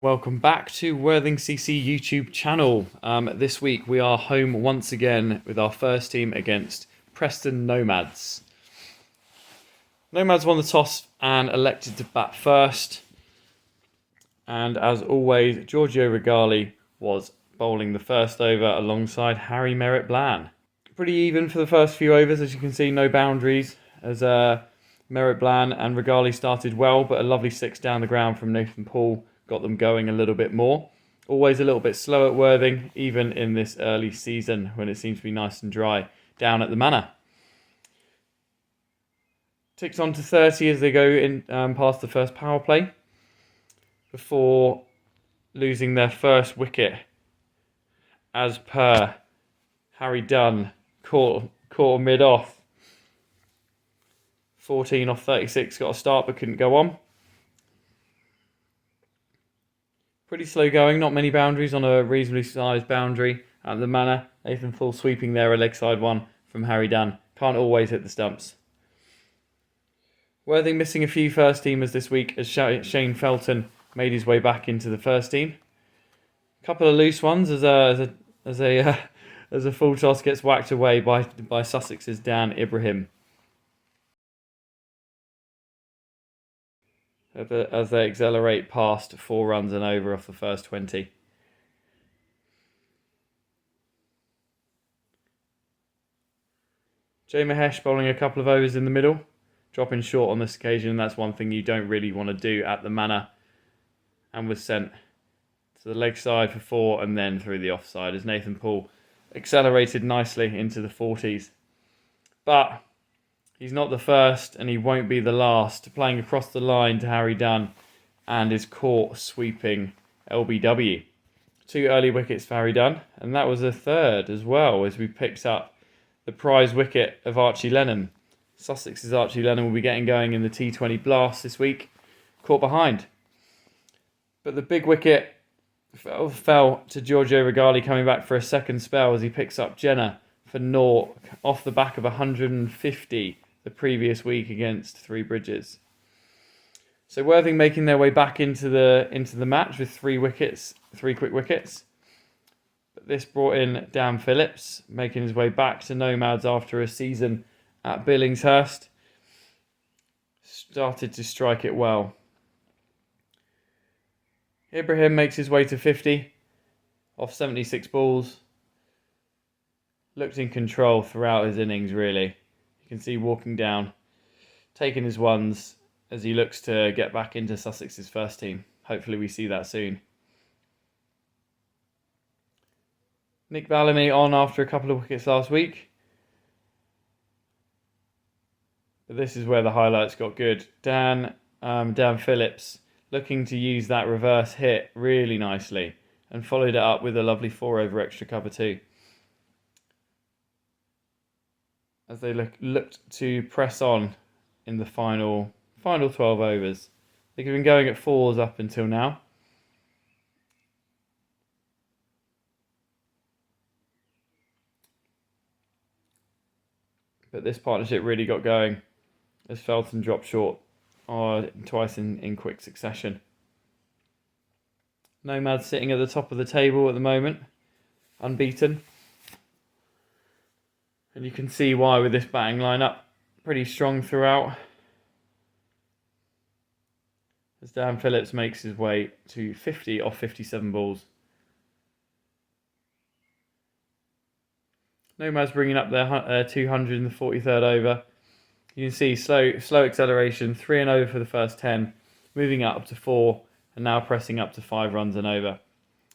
Welcome back to WCC YouTube channel. This week we are home once again with our first team against Preston Nomads. Nomads won the toss and elected to bat first. And as always, Giorgio Regali was bowling the first over alongside Harry Merritt Bland. Pretty even for the first few overs, as you can see, no boundaries as Merritt Bland and Regali started well, but a lovely six down the ground from Nathan Paul got them going a little bit more. Always a little bit slow at Worthing, even in this early season when it seems to be nice and dry down at the Manor. Ticks on to 30 as they go in past the first power play before losing their first wicket as per Harry Dunn caught mid-off. 14 off 36, got a start but couldn't go on. Pretty slow going, not many boundaries on a reasonably sized boundary at the Manor. Nathan Paul sweeping there, a leg side one from Harry Dunn. Can't always hit the stumps. Worthing missing a few first teamers this week as Shane Felton made his way back into the first team. A couple of loose ones as a full toss gets whacked away by Sussex's Dan Ibrahim. As they accelerate past 4 runs and over off the first 20. Jay Mahesh bowling a couple of overs in the middle, dropping short on this occasion, and that's one thing you don't really want to do at the Manor, and was sent to the leg side for 4 and then through the offside as Nathan Paul accelerated nicely into the 40s. But he's not the first and he won't be the last, playing across the line to Harry Dunn and is caught sweeping LBW. 2 early wickets for Harry Dunn, and that was a third as well as we picked up the prize wicket of Archie Lennon. Sussex's Archie Lennon will be getting going in the T20 Blast this week, caught behind. But the big wicket fell to Giorgio Regali coming back for a second spell as he picks up Jenner for naught off the back of 150 the previous week against Three Bridges. So Worthing making their way back into the match with 3 quick wickets. But this brought in Dan Phillips, making his way back to Nomads after a season at Billingshurst. Started to strike it well. Ibrahim makes his way to 50 off 76 balls. Looked in control throughout his innings, really. You can see walking down, taking his ones as he looks to get back into Sussex's first team. Hopefully we see that soon. Nick Bellamy on after a couple of wickets last week. But this is where the highlights got good. Dan Phillips looking to use that reverse hit really nicely and followed it up with a lovely 4 over extra cover too. As they looked to press on in the final 12 overs. They've been going at 4s up until now. But this partnership really got going as Felton dropped short twice in quick succession. Nomads sitting at the top of the table at the moment, unbeaten. And you can see why with this batting lineup, pretty strong throughout. As Dan Phillips makes his way to 50 off 57 balls. Nomads bringing up their 243rd over. You can see slow acceleration, 3 and over for the first 10, moving up to 4, and now pressing up to 5 runs and over,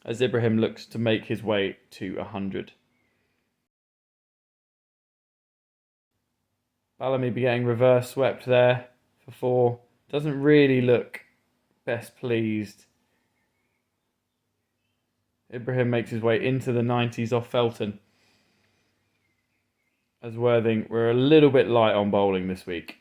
as Ibrahim looks to make his way to 100. Bellamy be getting reverse swept there for 4. Doesn't really look best pleased. Ibrahim makes his way into the 90s off Felton. As Worthing were a little bit light on bowling this week.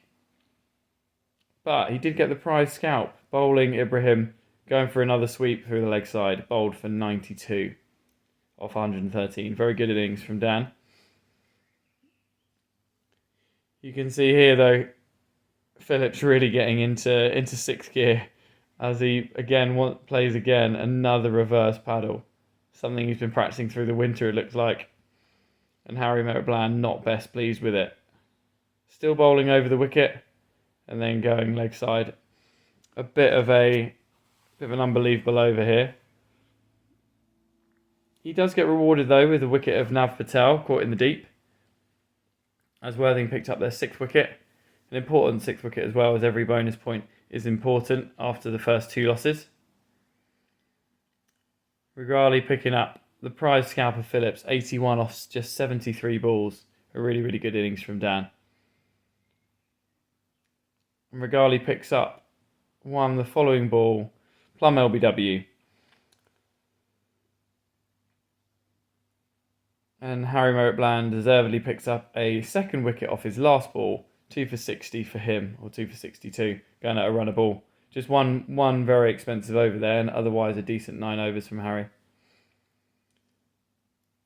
But he did get the prize scalp. Bowling Ibrahim, going for another sweep through the leg side, bowled for 92 off 113. Very good innings from Dan. You can see here though, Phillips really getting into 6th gear as he again plays another reverse paddle. Something he's been practicing through the winter, it looks like. And Harry Merritt-Bland not best pleased with it. Still bowling over the wicket and then going leg side. A bit of an unbelievable over here. He does get rewarded though with a wicket of Nav Patel caught in the deep, as Worthing picked up their 6th wicket. An important 6th wicket as well, as every bonus point is important after the first 2 losses. Regali picking up the prize scalp of Phillips, 81 off just 73 balls. A really, really good innings from Dan. And Regali picks up the following ball, plum LBW. And Harry Merritt-Bland deservedly picks up a 2nd wicket off his last ball, 2 for 60 for him, or 2 for 62, going at a runner ball. Just one very expensive over there, and otherwise a decent 9 overs from Harry.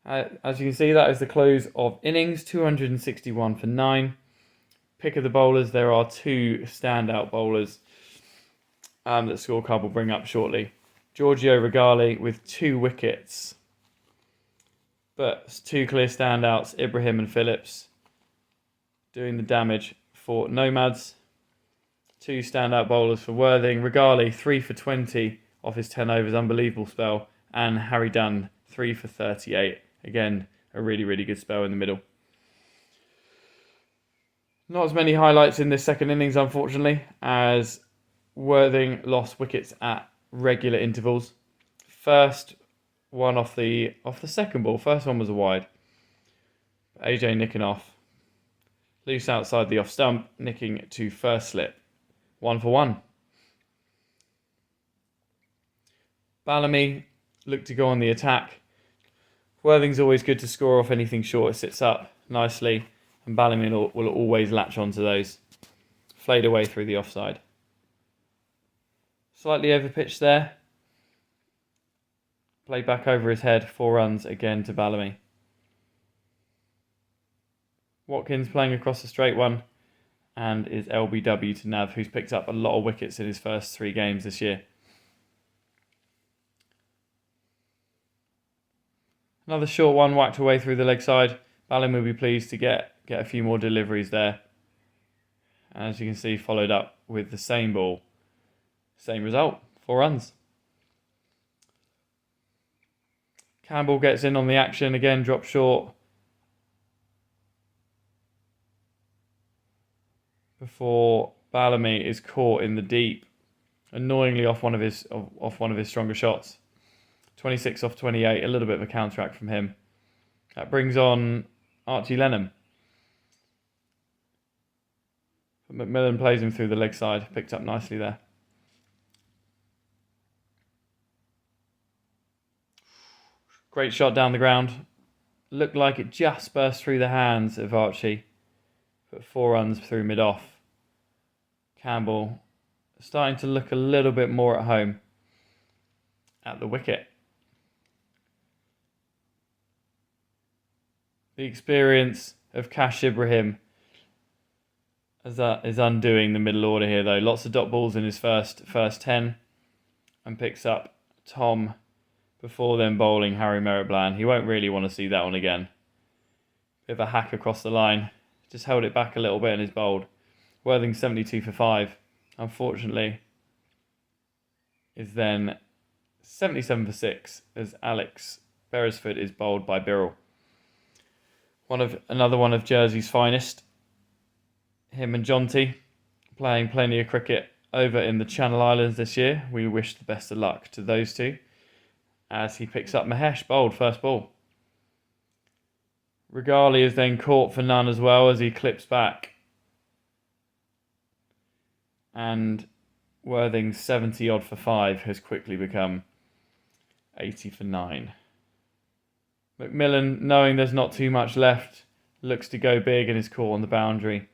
As you can see, that is the close of innings, 261 for 9. Pick of the bowlers, there are 2 standout bowlers that scorecard will bring up shortly. Giorgio Regali with 2 wickets. But 2 clear standouts, Ibrahim and Phillips, doing the damage for Nomads. 2 standout bowlers for Worthing. Regali, 3 for 20 off his 10 overs, unbelievable spell. And Harry Dunn, 3 for 38. Again, a really, really good spell in the middle. Not as many highlights in this second innings, unfortunately, as Worthing lost wickets at regular intervals. First one off the second ball. First one was a wide. AJ nicking off. Loose outside the off stump, nicking to first slip. 1 for 1. Bellamy looked to go on the attack. Worthing's always good to score off anything short. It sits up nicely, and Bellamy will always latch onto those. Flayed away through the offside. Slightly overpitched there. Played back over his head, 4 runs again to Bellamy. Watkins playing across the straight one, and is LBW to Nav, who's picked up a lot of wickets in his first 3 games this year. Another short one whacked away through the leg side. Bellamy will be pleased to get a few more deliveries there. As you can see, followed up with the same ball. Same result, 4 runs. Campbell gets in on the action, again dropped short. Before Bellamy is caught in the deep, annoyingly off one of his stronger shots. 26 off 28, a little bit of a counteract from him. That brings on Archie Lenham. But McMillan plays him through the leg side, picked up nicely there. Great shot down the ground. Looked like it just burst through the hands of Archie. But 4 runs through mid-off. Campbell starting to look a little bit more at home at the wicket. The experience of Cash Ibrahim is undoing the middle order here though. Lots of dot balls in his first 10, and picks up Tom before then bowling Harry Merritt-Bland. He won't really want to see that one again. Bit of a hack across the line. Just held it back a little bit and is bowled. Worthing 72 for 5. Unfortunately, is then 77 for 6 as Alex Beresford is bowled by Birrell. Another one of Jersey's finest. Him and Jonty playing plenty of cricket over in the Channel Islands this year. We wish the best of luck to those two. As he picks up Mahesh, bowled first ball. Regali is then caught for none as well as he clips back. And Worthing's 70 odd for 5 has quickly become 80 for 9. McMillan, knowing there's not too much left, looks to go big and is caught on the boundary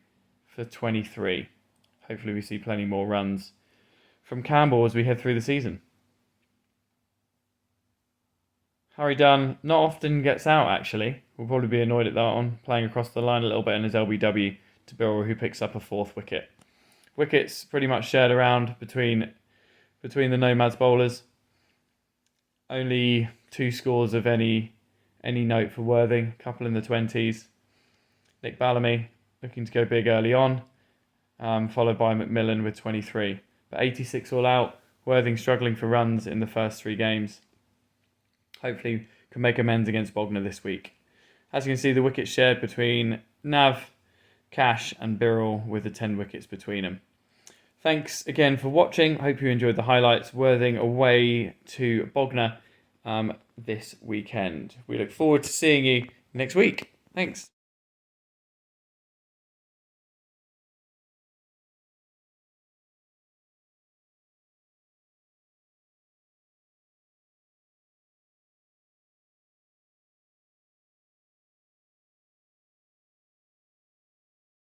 for 23. Hopefully we see plenty more runs from Campbell as we head through the season. Harry Dunn not often gets out actually. Will probably be annoyed at that one. Playing across the line a little bit in his LBW to Birrell, who picks up a 4th wicket. Wickets pretty much shared around between between the Nomads bowlers. Only 2 scores of any note for Worthing, a couple in the 20s. Nick Bellamy looking to go big early on, followed by McMillan with 23. But 86 all out, Worthing struggling for runs in the first 3 games. Hopefully can make amends against Bognor this week. As you can see, the wickets shared between Nav, Cash and Birrell with the 10 wickets between them. Thanks again for watching. Hope you enjoyed the highlights. Worthing away to Bognor this weekend. We look forward to seeing you next week. Thanks.